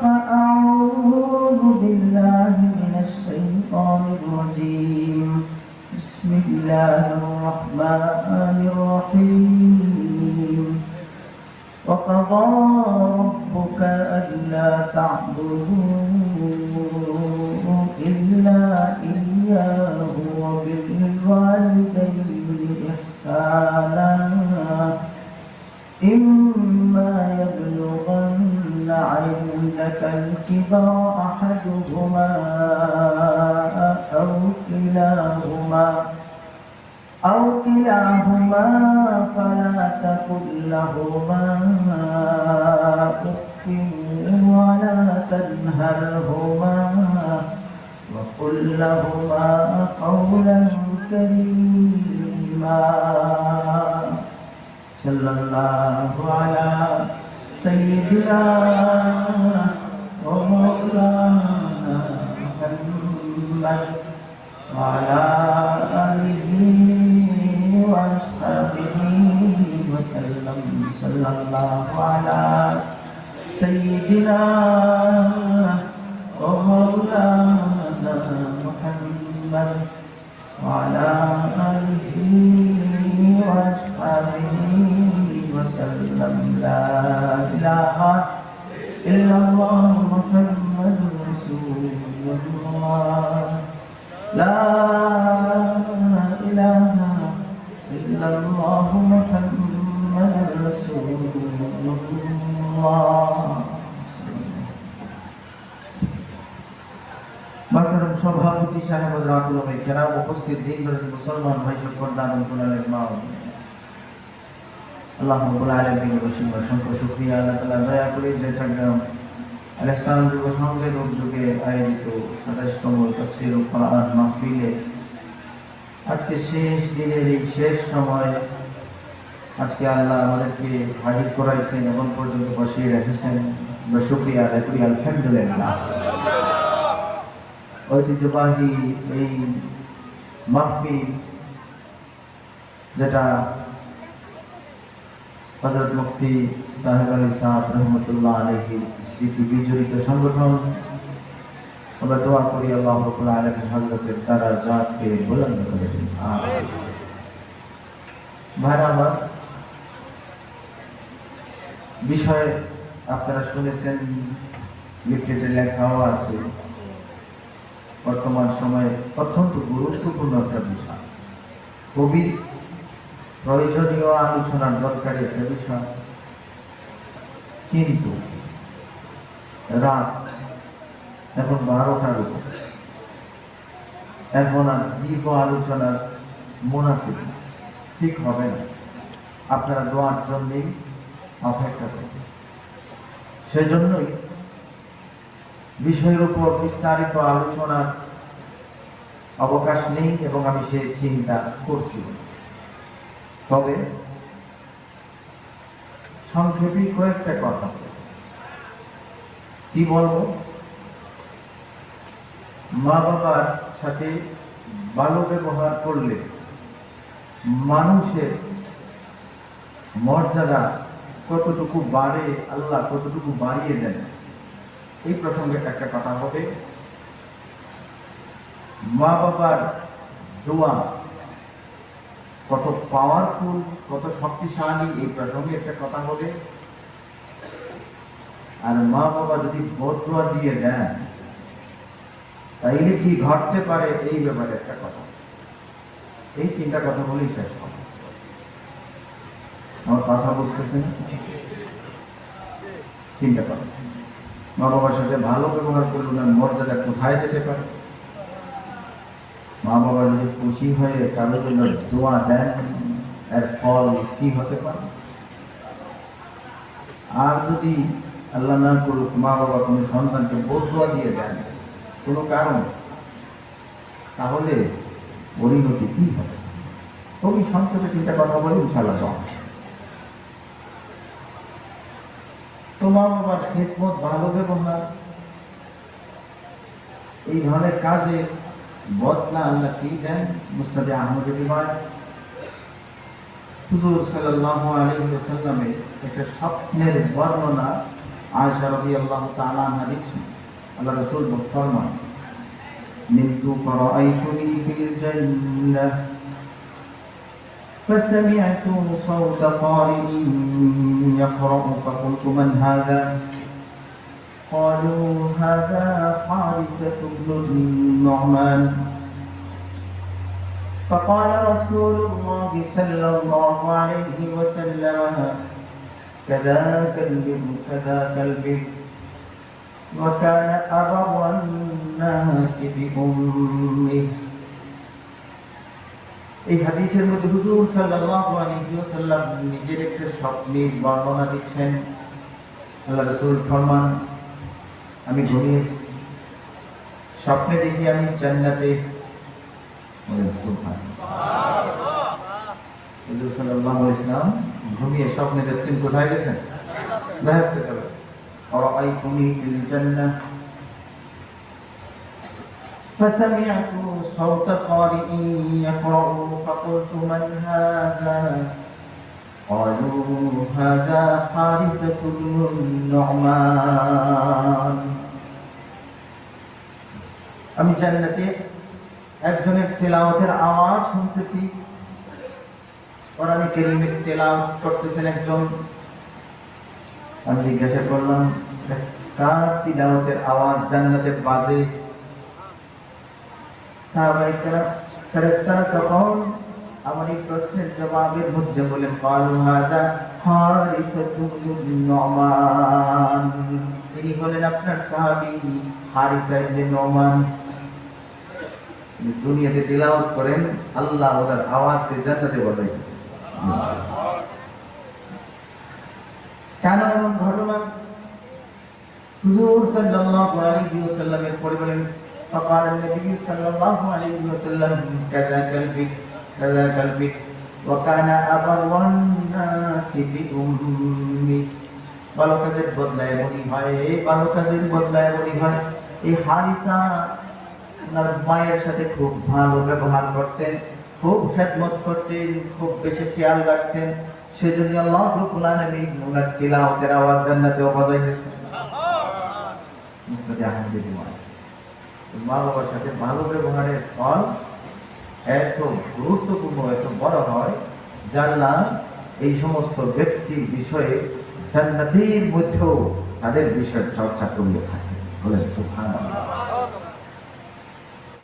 فأعوذ بالله من الشيطان الرجيم بسم الله الرحمن الرحيم وقضى ربك ألا تعبدوا إلا إياه وبالوالدين إحسانا إما يبلغن عندك الكبر أحدهما أو كلاهما فلا تقل لهما أف ولا تنهرهما وقل لهما قولا كريما صلى الله على سيدنا ومولانا محمد وعلى آله وأصحابه وسلم صلى الله على سيدنا ومولانا محمد وعلى آله وأصحابه وسلم لا إله إلا الله محمد رسول الله لا إله إلا الله محمد رسول الله মাননীয় সভাপতি সাহেব রাতুল কেরাম উপস্থিত দিনদার মুসলমান ভাই পর্দার অন্তরালের মা আল্লাহ রাব্বুল আলামিনের অসংখ্য শুকরিয়া আল্লাহ তাআলা দয়া করে যে চট্টগ্রাম আল ইসলাম যুব সংঘের উদ্যোগে আয়োজিত 27তম তাফসীরুল কোরআন মাহফিলে আজকে শেষ দিনের এই শেষ সময় আজকে আল্লাহ আমাদেরকে হাজির করাইছেন এবং পর্যন্ত বসিয়ে রেখেছেন আমরা শুকরিয়া আদায় করি আলহামদুলিল্লাহ। ঐতিহ্যবাহী এই মাহফিল যেটা হযরত মুফতি সাহেব আলী সাহেব রহমতুল্লাহ আলাইহি স্মৃতি বিজড়িত সংগঠন, আমরা দোয়া করি আল্লাহ রাব্বুল আলামিন হযরতের দারাজাতকে বুলন্দ করে দিন আমিন। ভাইরা আমার, বিষয় আপনারা শুনেছেন, লিফলেটে লেখাও আছে, বর্তমান সময়ে অত্যন্ত গুরুত্বপূর্ণ একটা বিষয়, খুবই প্রয়োজনীয় আলোচনার দরকারি একটা বিষয়। কিন্তু রাত এখন 12টার উপর, এখন আর দীর্ঘ আলোচনার মুনাসিব ঠিক হবে না। আপনারা দোয়ার জন্যই অপেক্ষা করবেন। সেজন্যই বিষয়ের উপর বিস্তারিত আলোচনার অবকাশ নেই এবং আমি সে চিন্তা করছি। তবে সংক্ষেপে কয়েকটা কথা কি বলবো। মা বাবার সাথে ভালো ব্যবহার করলে মানুষের মর্যাদা কতটুকু বাড়ে, আল্লাহ কতটুকু বাড়িয়ে দেন, এই প্রসঙ্গে একটা কথা হবে। মা বাবার দোয়া কত পাওয়ারফুল, কত শক্তিশালী, এই প্রসঙ্গে একটা কথা হবে। আর মা বাবা যদি বদদোয়া দিয়ে দেন তাইলে কি ঘটতে পারে, এই ব্যাপারে একটা কথা। এই তিনটা কথা বলেই শেষ হবে। আমার কথা বুঝতেছেন? তিনটা কথা। মা বাবার সাথে ভালো ব্যবহার করলে না মর্যাদা কোথায় যেতে পারে। মা বাবা যদি খুশি হয়ে কারোর জন্য দোয়া দেন, এর ফল কি হতে পারে। আর যদি আল্লাহ না করুক মা বাবা কোনো সন্তানকে বদদোয়া দিয়ে দেন কোনো কারণ, তাহলে পরিণতি কি হবে। খুবই সংক্ষেপে তিনটা কথা বলি, ইনশাআল্লাহ। তো মা বাবার খেদমত, ভালো ব্যবহার, এই ধরনের কাজে বদলা আল্লাহ কি দেন। মুসনাদে আহমদের রিওয়ায়াত, হুজুর সাল্লাল্লাহু আলাইহি ওয়াসাল্লামের একটা স্বপ্নের বর্ণনা আয়েশা রাদিয়াল্লাহু তাআলা আনহা লিখছেন, আল্লাহ রাসূল ফরমান, নিতু ফারাআইতুনি ফিল জান্নাহ فسمعت صوت قارئ يقرأ فقلت من هذا؟ قالوا هذا حارثة بن النعمان. فقال رسول الله صلى الله عليه وسلم كذاك البر كذاك البر وكان أبر الناس بأمه. এই হাদিসের মধ্যে হুজুর সাল্লাল্লাহু আলাইহি ওয়াসাল্লাম নিজের একটা স্বপ্নের বর্ণনা দিচ্ছেন। আল্লাহ রাসূল ফরমান, আমি ঘুমিয়েছি, স্বপ্নে দেখি আমি জান্নাতে। সুবহানাল্লাহ। হুজুর সাল্লাল্লাহু আলাইহি ওয়াসাল্লাম ঘুমিয়ে স্বপ্নে দেখছেন কোথায় গেছেন? বেহেশতে গেলেন। রাআইতুনি ফিল জান্নাহ فسمعت صوت قارئ يقرأ فقلت من هذا؟ قالوا هذا حارثة بن النعمان. আমি জান্নাতে একজনের তেলাওয়াতের আওয়াজ শুনতেছি, কোরআনে কারীমের তেলাওয়াত করতেছেন একজন। আমি জিজ্ঞাসা করলাম, কার তেলাওয়াতের আওয়াজ জান্নাতে বাজে? ফেরেশতারা তখন আমার এই প্রশ্নের জবাবের মধ্যে বলেন, ক্বালু হাযা হারিসাতু ইবনে নু'মান, তিনি বলেন আপনার সাহাবী হারিসা ইবনে নু'মান। দুনিয়াতে তিলাওয়াত করেন, আল্লাহ ওনার আওয়াজকে জান্নাতে বসাইতেছে। কেন এমন ঘটনা? হুজুর সাল্লাল্লাহু আলাইহি ওয়াসাল্লামের পরে বলেন, فقال النبي صلى الله عليه وسلم كذاك البر كذاك البر وكان أبر الناس بأمه. ভালো কাজের বদলা এমনই হয়, এই ভালো কাজের বদলা এমনই হয়। এই হারিসা ওনার মায়ের সাথে খুব ভালো ব্যবহার করতেন, খুব খেদমত করতেন, খুব বেশি খেয়াল রাখতেন। সেজন্য আল্লাহ রাব্বুল আলামিন ওনার তিলাওয়াতের আওয়াজ জান্নাতেও বাজাইতেছেন। মুস্তাদ আহমদের রিওয়ায়াত। মা বাবার সাথে ভালো ব্যবহারের ফল এত গুরুত্বপূর্ণ, এত বড় হয়, জান্নাহ এই সমস্ত ব্যক্তির বিষয়ে জান্নাতের মধ্যেও তাদের বিষয়ে চর্চা করলে থাকে। বলেন সুবহানাল্লাহ।